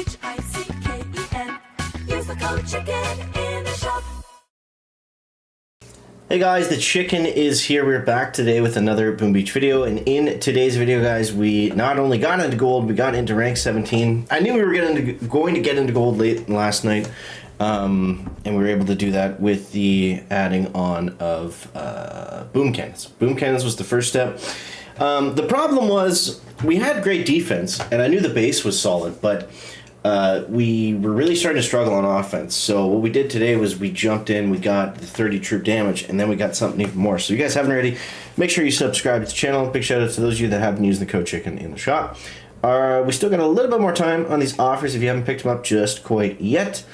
CHICKEN. Use the code CHICKEN in the shop. Hey guys, the chicken is here. We're back today with another Boom Beach video, and in today's video, guys, we not only got into gold, we got into rank 17. I knew we were going to get into gold late last night, and we were able to do that with the adding on of boom cannons. Boom cannons was the first step. The problem was we had great defense, and I knew the base was solid, but we were really starting to struggle on offense. So what we did today was we jumped in, we got the 30 troop damage, and then we got something even more. So you guys haven't already, make sure you subscribe to the channel. Big shout out to those of you that haven't used the code chicken in the shop. We still got a little bit more time on these offers if you haven't picked them up just quite yet.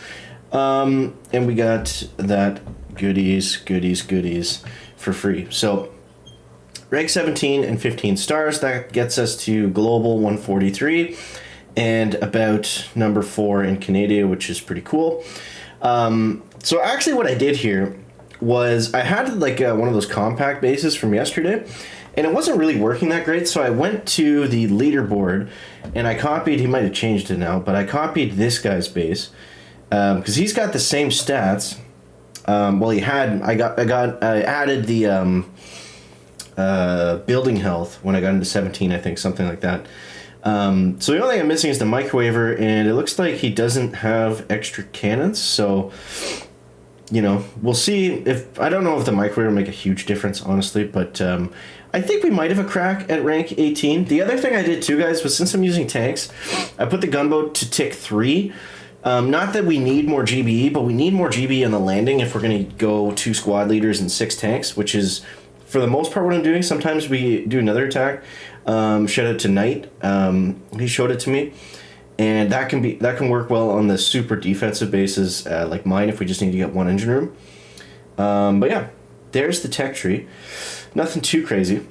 And we got that goodies for free. So rank 17 and 15 stars, that gets us to global 143. And about number 4 in Canada, which is pretty cool. So actually what I did here was I had like one of those compact bases from yesterday, and it wasn't really working that great, so I went to the leaderboard and I copied, he might have changed it now, but I copied this guy's base because he's got the same stats. Well, he had, I added the building health when I got into 17, I think, something like that. So the only thing I'm missing is the microwaver, and it looks like he doesn't have extra cannons, so, you know, we'll see if, I don't know if the microwaver will make a huge difference, honestly, but I think we might have a crack at rank 18. The other thing I did too, guys, was since I'm using tanks, I put the gunboat to tick 3. Not that we need more GBE, but we need more GBE on the landing if we're going to go 2 squad leaders and 6 tanks, which is, for the most part, what I'm doing. Sometimes we do another attack. Shout out to Knight. He showed it to me, and that can work well on the super defensive bases like mine if we just need to get 1 engine room. But yeah, there's the tech tree. Nothing too crazy.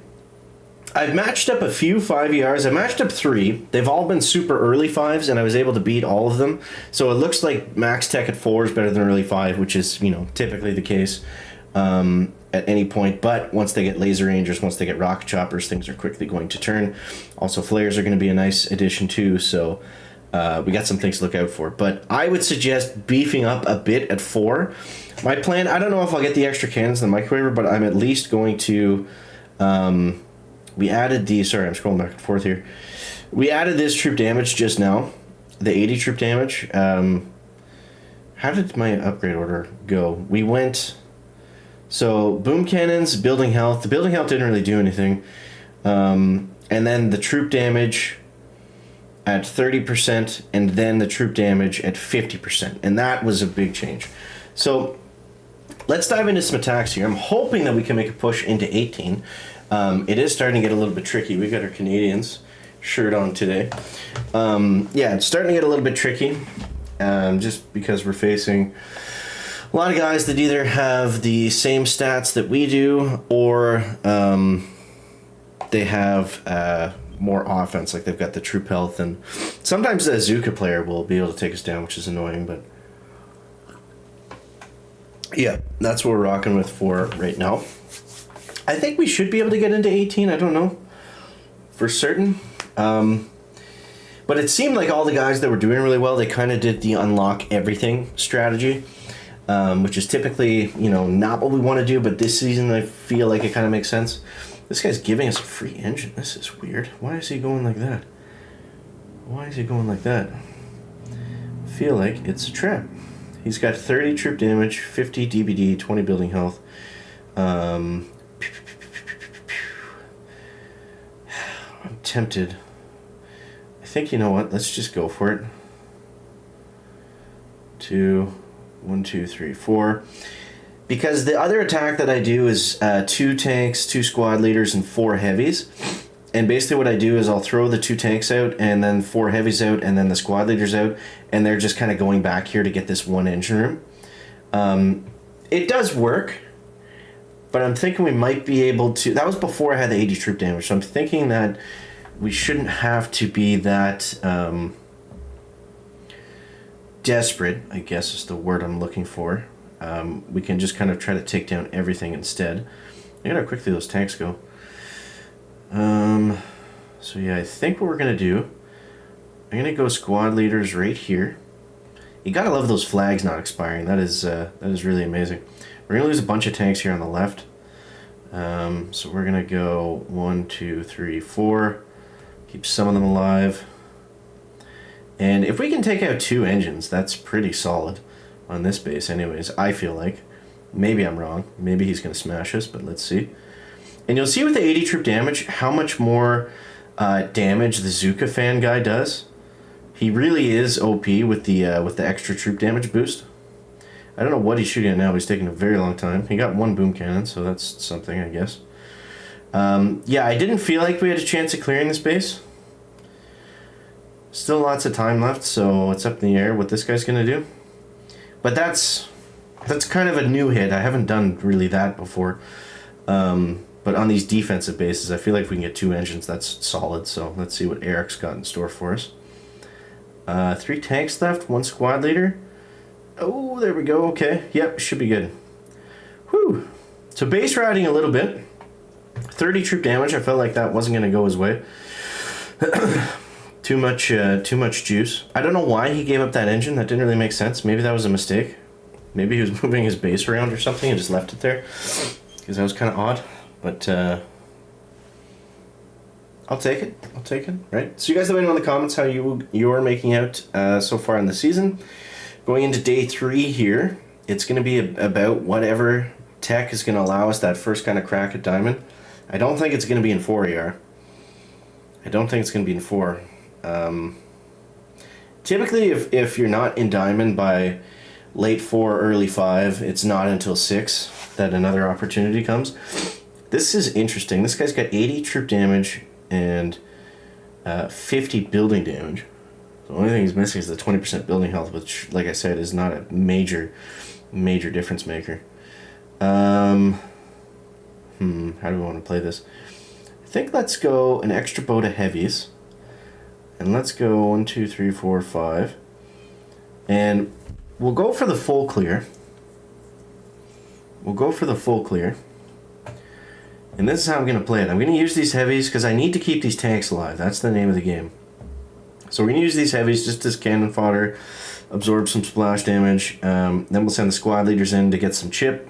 I've matched up a few 5ERs. I matched up 3. They've all been super early 5s, and I was able to beat all of them. So it looks like max tech at 4 is better than early 5, which is, you know, typically the case. At any point, but once they get laser rangers, once they get rocket choppers, things are quickly going to turn. Also, flares are going to be a nice addition too, so we got some things to look out for. But I would suggest beefing up a bit at 4. My plan, I don't know if I'll get the extra cannons in the microwaver, but I'm at least going to, we added the, sorry, I'm scrolling back and forth here. We added this troop damage just now, the 80 troop damage. How did my upgrade order go? We went... So, boom cannons, building health. The building health didn't really do anything. And then the troop damage at 30%, and then the troop damage at 50%. And that was a big change. So, let's dive into some attacks here. I'm hoping that we can make a push into 18. It is starting to get a little bit tricky. We've got our Canadians shirt on today. Yeah, it's starting to get a little bit tricky. Just because we're facing... a lot of guys that either have the same stats that we do, or they have more offense, like they've got the troop health, and sometimes the Azuka player will be able to take us down, which is annoying, but yeah, that's what we're rocking with for right now. I think we should be able to get into 18, I don't know for certain, but it seemed like all the guys that were doing really well, they kind of did the unlock everything strategy. Which is typically, you know, not what we want to do, but this season I feel like it kind of makes sense. This guy's giving us a free engine. This is weird. Why is he going like that? Why is he going like that? I feel like it's a trap. He's got 30 troop damage, 50 DBD, 20 building health. I'm tempted. I think, you know what? Let's just go for it. 1, 2, 3, 4. Because the other attack that I do is 2 tanks, 2 squad leaders, and 4 heavies. And basically what I do is I'll throw the 2 tanks out, and then 4 heavies out, and then the squad leaders out, and they're just kind of going back here to get this 1 engine room. It does work, but I'm thinking we might be able to... That was before I had the 80 troop damage, so I'm thinking that we shouldn't have to be that... desperate, I guess is the word I'm looking for. We can just kind of try to take down everything instead. Look at how quickly those tanks go. So yeah, I think what we're going to do I'm going to go squad leaders right here. You got to love those flags not expiring. That is really amazing. We're going to lose a bunch of tanks here on the left. So we're going to go 1, 2, 3, 4. Keep some of them alive. And if we can take out 2 engines, that's pretty solid on this base anyways, I feel like. Maybe I'm wrong. Maybe he's going to smash us, but let's see. And you'll see with the 80 troop damage how much more damage the Zuka fan guy does. He really is OP with the extra troop damage boost. I don't know what he's shooting at now. He's taking a very long time. He got 1 boom cannon, so that's something, I guess. Yeah, I didn't feel like we had a chance at clearing this base. Still lots of time left, so it's up in the air what this guy's going to do. But that's kind of a new hit. I haven't done really that before. But on these defensive bases, I feel like if we can get 2 engines, that's solid. So let's see what Eric's got in store for us. 3 tanks left, 1 squad leader. Oh, there we go. Okay. Yep, should be good. Whew. So base routing a little bit. 30 troop damage. I felt like that wasn't going to go his way. Too much juice. I don't know why he gave up that engine. That didn't really make sense. Maybe that was a mistake. Maybe he was moving his base around or something and just left it there. Because that was kind of odd. But I'll take it. I'll take it. Right. So you guys let me know in the comments how you're making out so far in the season. Going into day 3 here, it's going to be about whatever tech is going to allow us that first kind of crack at diamond. I don't think it's going to be in 4 AR. I don't think it's going to be in 4. Typically, if you're not in diamond by late 4, early 5, it's not until 6 that another opportunity comes. This is interesting. This guy's got 80 troop damage and 50 building damage. The only thing he's missing is the 20% building health, which, like I said, is not a major difference maker. How do we want to play this? I think let's go an extra boat of heavies. And let's go 1, 2, 3, 4, 5. And we'll go for the full clear. We'll go for the full clear. And this is how I'm going to play it. I'm going to use these heavies because I need to keep these tanks alive. That's the name of the game. So we're going to use these heavies just as cannon fodder, absorb some splash damage. Then we'll send the squad leaders in to get some chip.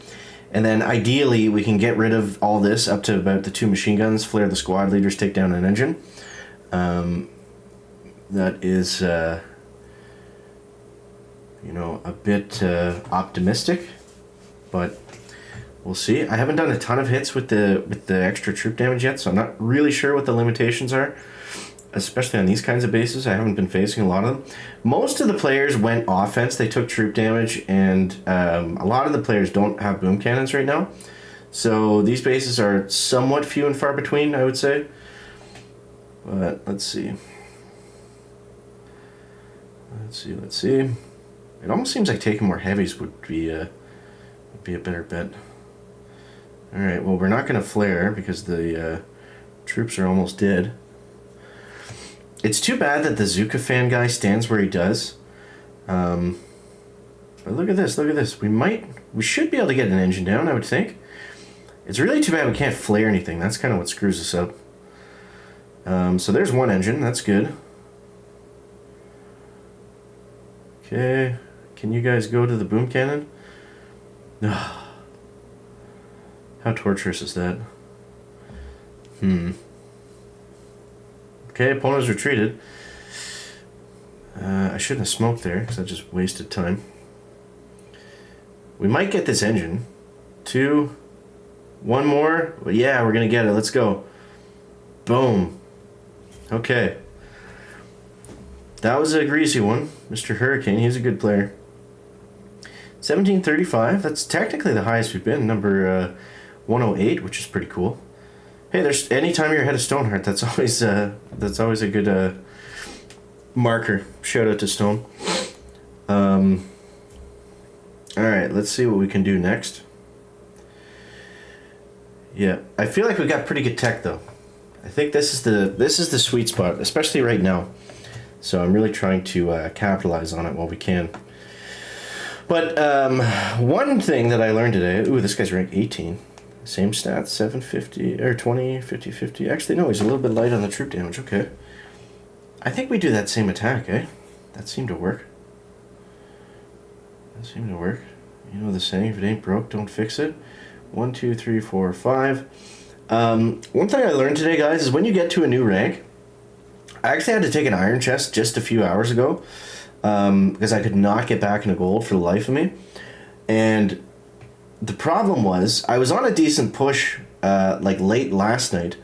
And then ideally we can get rid of all this up to about the 2 machine guns, flare the squad leaders, take down an engine. That is, you know, a bit optimistic, but we'll see. I haven't done a ton of hits with the extra troop damage yet, so I'm not really sure what the limitations are. Especially on these kinds of bases, I haven't been facing a lot of them. Most of the players went offense, they took troop damage, and a lot of the players don't have boom cannons right now. So these bases are somewhat few and far between, I would say. But let's see. Let's see. It almost seems like taking more heavies would be a better bet. Alright, well we're not going to flare because the troops are almost dead. It's too bad that the Zuka fan guy stands where he does. But look at this, look at this. We should be able to get an engine down, I would think. It's really too bad we can't flare anything. That's kind of what screws us up. So there's 1 engine, that's good. Okay, can you guys go to the boom cannon? How torturous is that? Okay, opponent's retreated. I shouldn't have smoked there because I just wasted time. We might get this engine. 2, 1 more. Well, yeah, we're gonna get it. Let's go. Boom. Okay. That was a greasy one. Mr. Hurricane, he's a good player. 1735, that's technically the highest we've been, number 108, which is pretty cool. Hey, there's anytime you're ahead of Stoneheart, that's always a good marker. Shout out to Stone. Alright, let's see what we can do next. Yeah, I feel like we got pretty good tech though. I think this is the sweet spot, especially right now. So I'm really trying to capitalize on it while we can. But one thing that I learned today, ooh, this guy's rank 18. Same stats, 750, or 20, 50, 50. Actually, no, he's a little bit light on the troop damage, okay. I think we do that same attack, eh? That seemed to work. That seemed to work. You know the saying, if it ain't broke, don't fix it. 1, 2, 3, 4, 5. One thing I learned today, guys, is when you get to a new rank, I actually had to take an iron chest just a few hours ago because I could not get back into gold for the life of me. And the problem was I was on a decent push like late last night,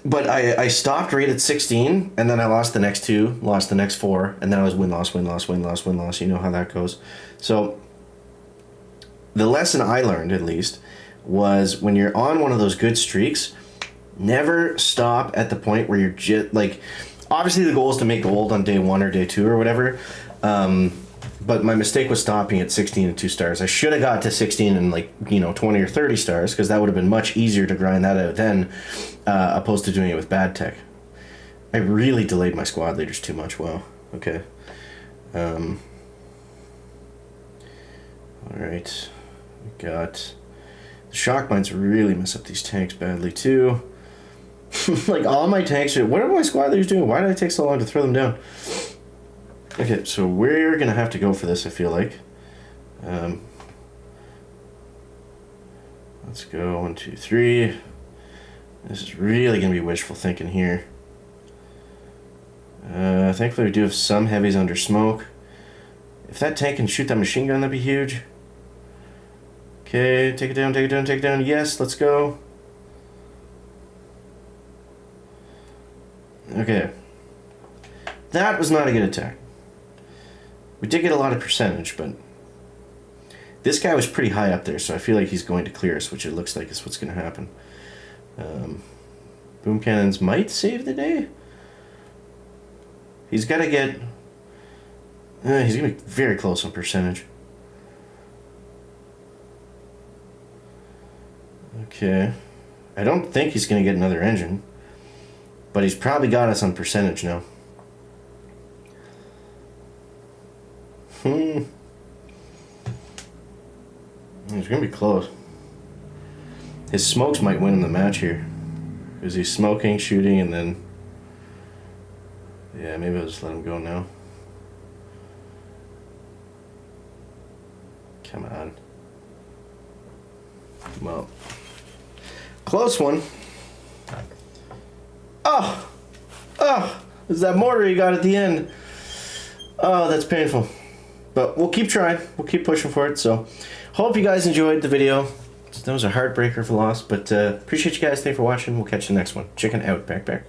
but I stopped right at 16, and then I lost the next 2, lost the next 4, and then I was win-loss, win-loss, win-loss, win-loss. You know how that goes. So the lesson I learned, at least, was when you're on one of those good streaks, never stop at the point where you're just, like, obviously the goal is to make gold on day 1 or day 2 or whatever, but my mistake was stopping at 16 and 2 stars. I should have got to 16 and, like, you know, 20 or 30 stars, because that would have been much easier to grind that out then, opposed to doing it with bad tech. I really delayed my squad leaders too much. Wow. Okay. Alright. We got... The shock mines really mess up these tanks badly, too. Like, all my tanks are... What are my squad leaders doing? Why did it take so long to throw them down? Okay, so we're going to have to go for this, I feel like. Let's go. 1, 2, 3. This is really going to be wishful thinking here. Thankfully, we do have some heavies under smoke. If that tank can shoot that machine gun, that'd be huge. Okay, take it down, take it down, take it down. Yes, let's go. Okay. That was not a good attack. We did get a lot of percentage, but this guy was pretty high up there, so I feel like he's going to clear us, which it looks like is what's going to happen. Boom cannons might save the day. He's got to get... he's going to be very close on percentage. Okay. I don't think he's going to get another engine, but he's probably got us on percentage now. He's going to be close. His smokes might win him the match here. Because he's smoking, shooting, and then... Yeah, maybe I'll just let him go now. Come on. Well, close one. Oh! Oh! Is that mortar he got at the end? Oh, that's painful. But we'll keep trying. We'll keep pushing for it. So, hope you guys enjoyed the video. That was a heartbreaker for loss, but appreciate you guys. Thanks for watching. We'll catch you next one. Chicken out. Back.